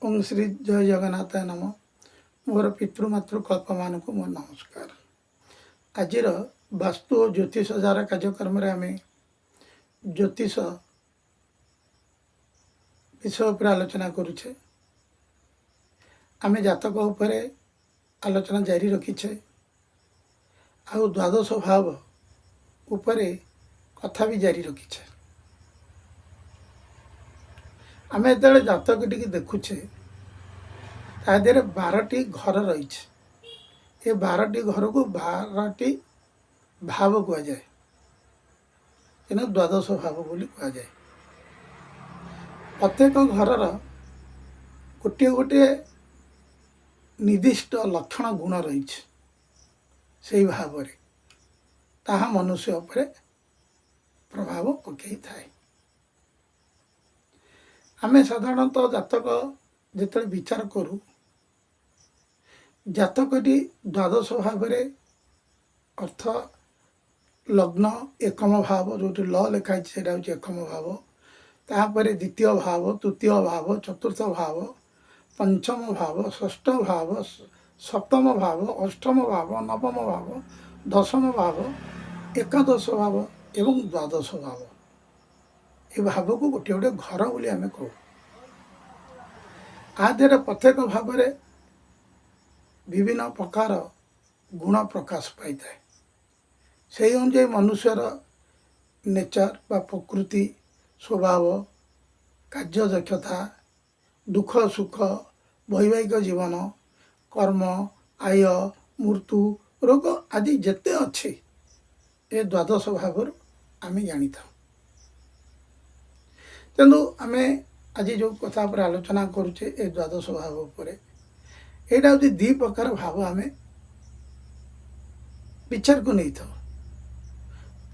ओं श्री जय जगन्नाथ नम मोर पितृमातृ कल्प मान को मोर नमस्कार। आज वास्तु और ज्योतिष जार कार्यक्रम आम ज्योतिष विषय पर आलोचना करुचे। आम जातक उपरे आलोचना जारी रखीचे आ द्वादश भाव उपरे कथा भी जारी रखीचे। आम जो जातक टी देखुचे तादेह 12टी घर रही। ये 12टी घर को 12टी भाव कह जाए, तेना द्वादश भाव बोली कह जाए। प्रत्येक घर गोटे गोटे निर्दिष्ट लक्षण गुण रही से भाव में ताहा मनुष्य उपरे प्रभाव पकई थाए। आम साधारणतः जातक जिते विचार करूँ जातकटी द्वादश भाव में अर्थ लग्न एकम भाव जो ल लिखाई से एकम भाव, तापर द्वितीय भाव, तृतीय भाव, चतुर्थ भाव, पंचम भाव, षष्ठ भाव, सप्तम भाव, अष्टम भाव, नवम भाव, दशम भाव, एकादश भाव एवं द्वादश भाव। ये भाव को गोटे गोटे घर बोली आम कहू। आदि प्रत्येक भाव में विभिन्न प्रकार गुण प्रकाश पाई थाए। से अनुसार मनुष्यर नेचर बा प्रकृति स्वभाव, कार्य दक्षता, दुख सुख, वैवाहिक जीवन, कर्म, आय, मृत्यु, रोग आदि जेते अच्छे ये द्वादश भाव आम जानी था। तेणु आम आज जो कथा पर आलोचना करुचे ए द्वादश भाव उपरे यहाँ हूँ दी प्रकार भाव आम विचार को नहीं था।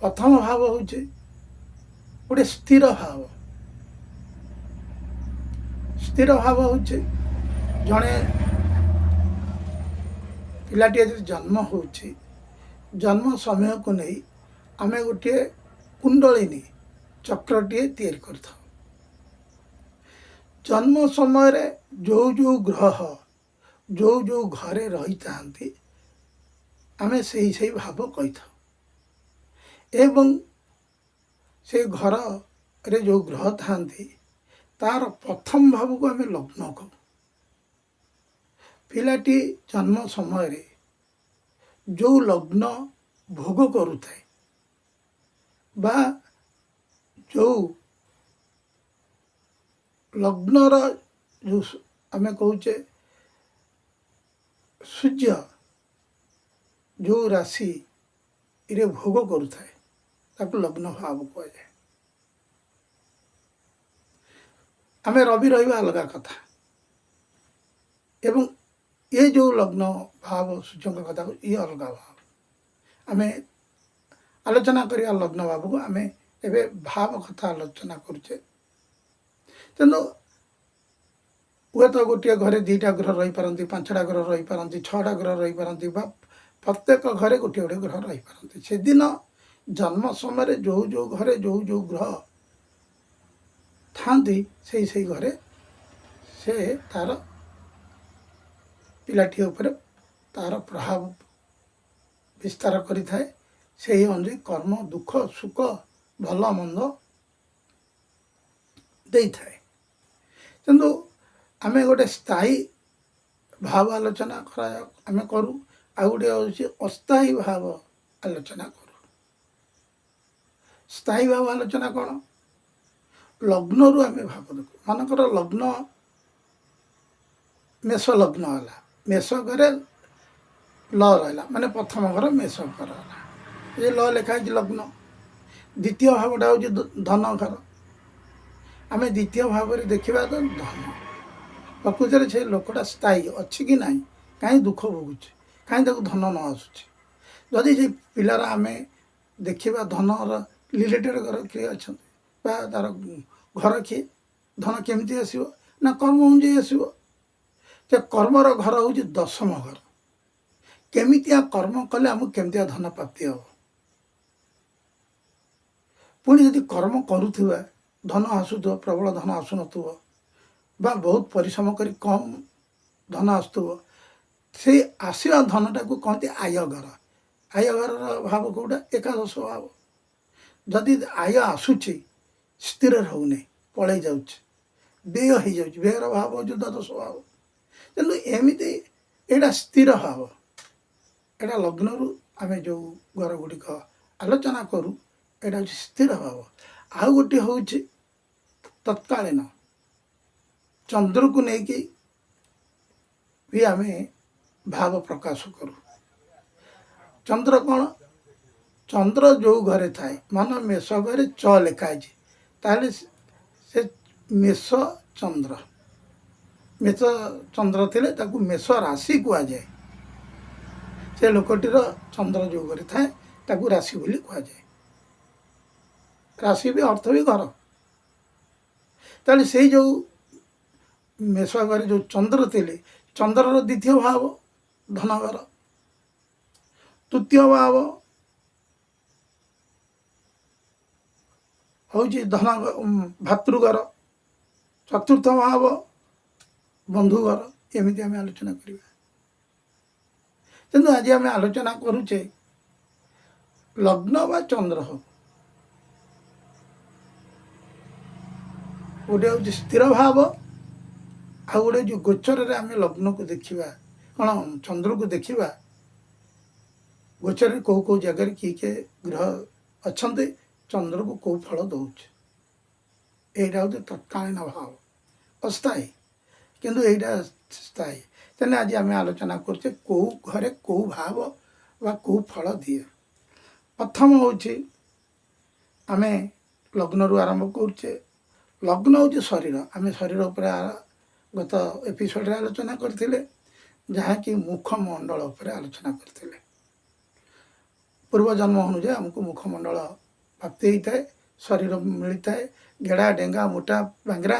प्रथम भाव हूँ गोटे स्थिर भाव। स्थिर भाव हूँ जड़े पिलाटी जन्म हो जन्म समय को नहीं आम गोटे कुंडलिनी चक्रटे तैयारी करता। जन्म समय जो जो ग्रह जो जो घरे रही था आम से भाव कही था। एवं से घर रे जो ग्रह था तार प्रथम भाव को आम लग्न कहू। पिलाटी जन्म समय जो लग्न भोग करुए बा जो लग्नर जो आम कहचे सूर्य जो राशि रे भोग करुए ताको लग्न भाव कह जाए। आम रवि रहा अलग कथा एवं ये जो लग्न भाव सूर्य कथा ये अलग भाव। आम आलोचना करिया लग्न भाव को आम एवं भाव कथा आलोचना करुचे। तेणु हुए तो गोटे घरे 2टा ग्रह रही पारती, 5टा ग्रह रही पारती, 6टा ग्रह रही पारती, प्रत्येक घरे गोटे गोटे ग्रह रही पारती। से दिन जन्म समय जो जो घरे जो जो ग्रह थांती से घरे से तार पिलाटी उपरे तार प्रभाव विस्तार करि थाए। से अनुसार कर्म दुख सुख भल मंद दे थाए। किंतु आम गोटे स्थायी भाव आलोचना आम करूँ आ गोटे हूँ अस्थायी भाव आलोचना करूँ। स्थायी भाव आलोचना कौन लग्न रु आम भाव देखु। मनकर लग्न मेष लग्न है, मेष घरे ल रहा माने प्रथम घर मेष घर ये ल लिखाई लग्न। द्वितीय भावटा हूँ धन घर। आम द्वितीय भाव में देखा तो धन प्रकृति से लोकटा स्थायी अच्छी कि ना कहीं दुख भोगुचे कहीं धन न आसूँ। जदि से पिलार आम देखा धन रिलेटेड घर किए अच्छा तार घर किए धन केमती आसो ना कर्म अनुजाई आसो। कर्मर घर हूँ 10म घर। केमितिया कर्म कले आमको केमितिया धन प्राप्ति हम। पुणी यदि कर्म करुवा धन आसुव प्रबल धन आसुन ବା ବହୁତ ପରିଶ୍ରମ କରି କମ୍ ଧନ ଆସୁଥିବ, ସେଇ ଆସିବା ଧନଟାକୁ କହନ୍ତି ଆୟଘର। ଆୟଘରର ଭାବ କେଉଁଟା? ଏକାଦଶ ଭାବ। ଯଦି ଆୟ ଆସୁଛି ସ୍ଥିର ରହୁନି, ପଳେଇ ଯାଉଛି, ବ୍ୟୟ ହେଇଯାଉଛି, ବ୍ୟୟର ଭାବ ହେଉଛି ଦ୍ୱାଦଶ ଭାବ। ତେଣୁ ଏମିତି ଏଇଟା ସ୍ଥିର ଭାବ। ଏଇଟା ଲଗ୍ନରୁ ଆମେ ଯେଉଁ ଘର ଗୁଡ଼ିକ ଆଲୋଚନା କରୁ, ଏଇଟା ହେଉଛି ସ୍ଥିର ଭାବ। ଆଉ ଗୋଟିଏ ହେଉଛି ତତ୍କାଳୀନ, ଚନ୍ଦ୍ରକୁ ନେଇକି ବି ଆମେ ଭାବ ପ୍ରକାଶ କରୁ। ଚନ୍ଦ୍ର କ'ଣ? ଚନ୍ଦ୍ର ଯେଉଁ ଘରେ ଥାଏ, ମାନ ମେଷ ଘରେ ଚ ଲେଖା ହେଇଛି, ତାହେଲେ ସେ ମେଷ ଚନ୍ଦ୍ର। ମେଷ ଚନ୍ଦ୍ର ଥିଲେ ତାକୁ ମେଷ ରାଶି କୁହାଯାଏ। ସେ ଲୋକଟିର ଚନ୍ଦ୍ର ଯେଉଁ ଘରେ ଥାଏ ତାକୁ ରାଶି ବୋଲି କୁହାଯାଏ। ରାଶି ବି ଅର୍ଥ ବି ଘର। ତାହେଲେ ସେଇ ଯେଉଁ ମେଷ ଘରେ ଯେଉଁ ଚନ୍ଦ୍ର ଥିଲେ, ଚନ୍ଦ୍ରର ଦ୍ୱିତୀୟ ଭାବ ଧନଘର, ତୃତୀୟ ଭାବ ହେଉଛି ଭାତୃଘର, ଚତୁର୍ଥ ଭାବ ବନ୍ଧୁଘର। ଏମିତି ଆମେ ଆଲୋଚନା କରିବା। କିନ୍ତୁ ଆଜି ଆମେ ଆଲୋଚନା କରୁଛେ ଲଗ୍ନ ବା ଚନ୍ଦ୍ର ହଉ, ଗୋଟେ ହେଉଛି ସ୍ଥିର ଭାବ, ଆଉ ଗୋଟେ ଯେଉଁ ଗୋଚରରେ ଆମେ ଲଗ୍ନକୁ ଦେଖିବା, କ'ଣ ଚନ୍ଦ୍ରକୁ ଦେଖିବା, ଗୋଚରରେ କେଉଁ କେଉଁ ଜାଗାରେ କିଏ ଗ୍ରହ ଅଛନ୍ତି, ଚନ୍ଦ୍ରକୁ କେଉଁ ଫଳ ଦେଉଛି। ଏଇଟା ହେଉଛି ତତ୍କାଳୀନ ଭାବ, ଅସ୍ଥାୟୀ, କିନ୍ତୁ ଏଇଟା ସ୍ଥାୟୀ। ତେଣୁ ଆଜି ଆମେ ଆଲୋଚନା କରୁଛେ କେଉଁ ଘରେ କେଉଁ ଭାବ ବା କେଉଁ ଫଳ ଦିଏ। ପ୍ରଥମ ହେଉଛି ଆମେ ଲଗ୍ନରୁ ଆରମ୍ଭ କରୁଛେ। ଲଗ୍ନ ହେଉଛି ଶରୀର। ଆମେ ଶରୀର ଉପରେ ଗତ ଏପିସୋଡ଼ରେ ଆଲୋଚନା କରିଥିଲେ, ଯାହାକି ମୁଖମଣ୍ଡଳ ଉପରେ ଆଲୋଚନା କରିଥିଲେ। ପୂର୍ବଜନ୍ମ ଅନୁଯାୟୀ ଆମକୁ ମୁଖମଣ୍ଡଳ ପ୍ରାପ୍ତି ହେଇଥାଏ, ଶରୀର ମିଳିଥାଏ। ଗେଡ଼ା, ଡେଙ୍ଗା, ମୋଟା, ବାଙ୍ଗରା,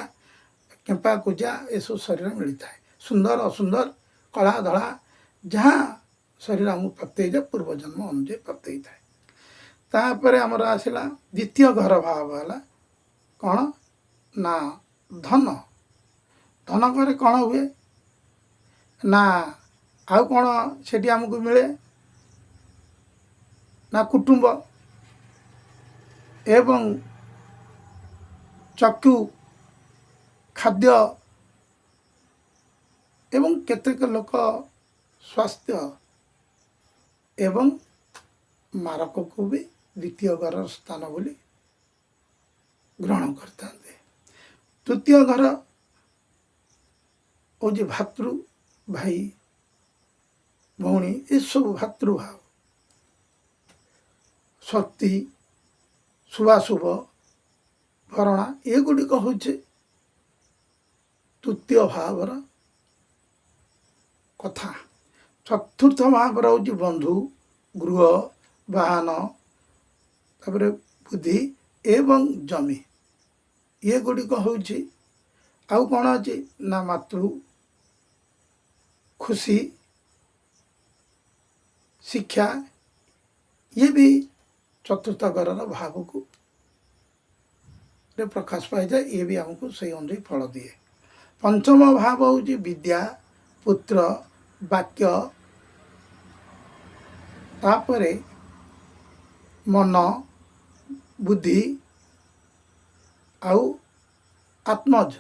କେମ୍ପା, କୁଜା ଏସବୁ ଶରୀର ମିଳିଥାଏ। ସୁନ୍ଦର, ଅସୁନ୍ଦର, କଳା, ଧଳା, ଯାହା ଶରୀର ଆମକୁ ପ୍ରାପ୍ତି ହେଇଯାଏ, ପୂର୍ବଜନ୍ମ ଅନୁଯାୟୀ ପ୍ରାପ୍ତି ହେଇଥାଏ। ତାପରେ ଆମର ଆସିଲା ଦ୍ୱିତୀୟ ଘର ଭାବ ହେଲା କ'ଣ ନା ଧନ। ଧନ ଘରେ କ'ଣ ହୁଏ ନା ଆଉ କ'ଣ ସେଠି ଆମକୁ ମିଳେ ନା କୁଟୁମ୍ବ ଏବଂ ଚକ୍ଷୁ, ଖାଦ୍ୟ ଏବଂ କେତେକ ଲୋକ ସ୍ୱାସ୍ଥ୍ୟ ଏବଂ ମାରକକୁ ବି ଦ୍ୱିତୀୟ ଘରର ସ୍ଥାନ ବୋଲି ଗ୍ରହଣ କରିଥାନ୍ତି। ତୃତୀୟ ଘର ହେଉଛି ଭାତୃ, ଭାଇ, ଭଉଣୀ, ଏସବୁ ଭାତୃଭାବ, ଶକ୍ତି, ଶୁଭାଶୁଭ, ଭରଣା, ଏଗୁଡ଼ିକ ହେଉଛି ତୃତୀୟ ଭାବର କଥା। ଚତୁର୍ଥ ଭାବର ହେଉଛି ବନ୍ଧୁ, ଗୃହ, ବାହନ, ତାପରେ ବୁଦ୍ଧି ଏବଂ ଜମି। ଏଗୁଡ଼ିକ ହେଉଛି ଆଉ କ'ଣ ଅଛି ନା ମାତୃ, ଖୁସି, ଶିକ୍ଷା। ଇଏ ବି ଚତୁର୍ଥ ଘରର ଭାବକୁ ପ୍ରକାଶ ପାଇଯାଏ। ଇଏ ବି ଆମକୁ ସେଇ ଅନୁଯାୟୀ ଫଳ ଦିଏ। ପଞ୍ଚମ ଭାବ ହେଉଛି ବିଦ୍ୟା, ପୁତ୍ର, ବାକ୍ୟ, ତାପରେ ମନ, ବୁଦ୍ଧି ଆଉ ଆତ୍ମଜ।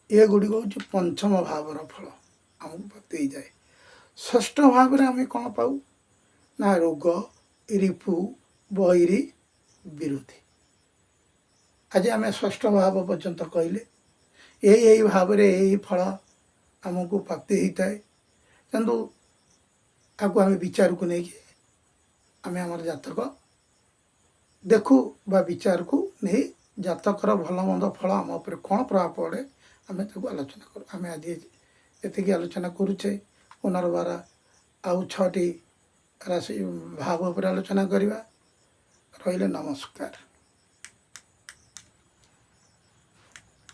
ଏଗୁଡ଼ିକ ହେଉଛି ପଞ୍ଚମ ଭାବର ଫଳ, ଆମକୁ ପ୍ରାପ୍ତି ହେଇଯାଏ। ଷଷ୍ଠ ଭାବରେ ଆମେ କ'ଣ ପାଉ ନା ରୋଗ, ରିପୁ, ବୈରୀ, ବିରୋଧୀ। ଆଜି ଆମେ ଷଷ୍ଠ ଭାବ ପର୍ଯ୍ୟନ୍ତ କହିଲେ ଏଇ ଭାବରେ ଏଇ ଫଳ ଆମକୁ ପ୍ରାପ୍ତି ହେଇଥାଏ। କିନ୍ତୁ ତାକୁ ଆମେ ବିଚାରକୁ ନେଇକି ଆମେ ଆମର ଜାତକ ଦେଖୁ ବା ବିଚାରକୁ ନେଇ ଜାତକର ଭଲ ମନ୍ଦ ଫଳ ଆମ ଉପରେ କ'ଣ ପ୍ରଭାବ ପଡ଼େ ଆମେ ତାକୁ ଆଲୋଚନା କରୁ। ଆମେ ଆଜି ଏତିକି ଆଲୋଚନା କରୁଛେ। ପୁନର୍ବାର ଆଉ 6ଟି ରାଶି ଭାବ ଉପରେ ଆଲୋଚନା କରିବା। ରହିଲେ ନମସ୍କାର।